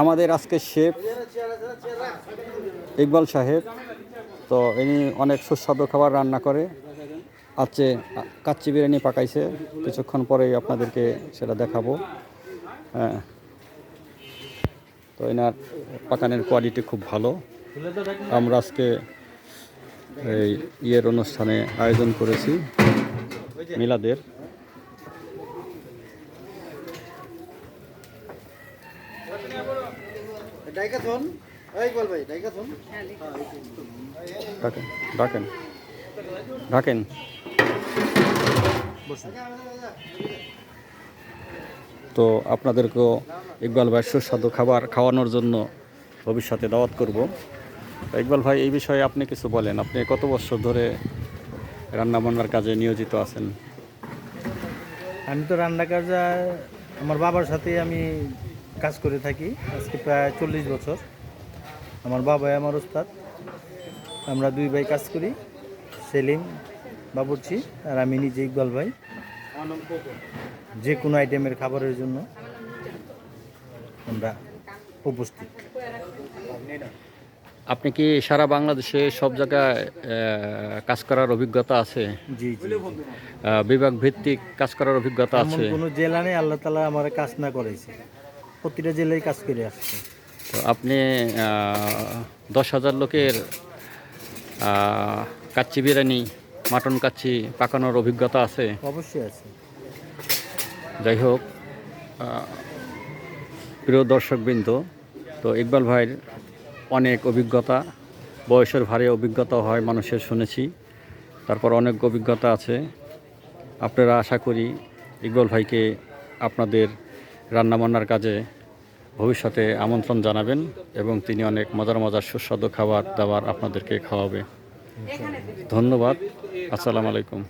আমাদের আজকে শেফ ইকবাল সাহেব, তো ইনি অনেক সুস্বাদু খাবার রান্না করে। আজকে কাচ্চি বিরিয়ানি পাকাইছে, কিছুক্ষণ পরেই আপনাদেরকে সেটা দেখাবো। হ্যাঁ, তো এনার পাকানের কোয়ালিটি খুব ভালো। আমরা আজকে এই ইয়ের অনুষ্ঠানে আয়োজন করেছি মিলাদের। ডাকেন ডাকেন। তো আপনাদেরকেও ইকবাল ভাই সুস্বাদু খাবার খাওয়ানোর জন্য ভবিষ্যতে দাওয়াত করব। ইকবাল ভাই, এই বিষয়ে আপনি কিছু বলেন। আপনি কত বছর ধরে রান্নাবান্নার কাজে নিয়োজিত আছেন? আমি তো রান্না কাজে আমার বাবার সাথে আমি কাজ করে থাকি আজকে প্রায় 40 বছর। আমার বাবাই আমার ওস্তাদ। আমরা দুই ভাই কাজ করি, সেলিম বাবুর্চি আর আমি নিজে ইকবাল ভাই। যে কোনো আইটেমের খাবারের জন্য আমরা উপস্থিত। আপনি কি সারা বাংলাদেশে সব জায়গায় কাজ করার অভিজ্ঞতা আছে? জি জি। বিভাগ ভিত্তিক কাজ করার অভিজ্ঞতা এমন আছে? কোনো জেলা নেই আল্লাহ তাআলা আমার কাজ না করাইছে, প্রতিটা জেলায় কাজ করে আসছে। তো আপনি 10,000 লোকের কাচ্চি বিরিয়ানি, মাটন কাচ্চি পাকানোর অভিজ্ঞতা আছে? অবশ্যই আছে। যাই হোক, প্রিয় দর্শকবৃন্দ, তো ইকবাল ভাইয়ের অনেক অভিজ্ঞতা, বয়সের ভারে অভিজ্ঞতা হয় মানুষের শুনেছি, তারপর অনেক অভিজ্ঞতা আছে। আপনারা আশা করি ইকবাল ভাইকে আপনাদের রান্নাবান্নার কাজে ভবিষ্যতে আমন্ত্রণ জানাবেন এবং তিনি অনেক মজার মজার সুস্বাদু খাবার দাবার আপনাদেরকে খাওয়াবে। ধন্যবাদ। আসসালামু আলাইকুম।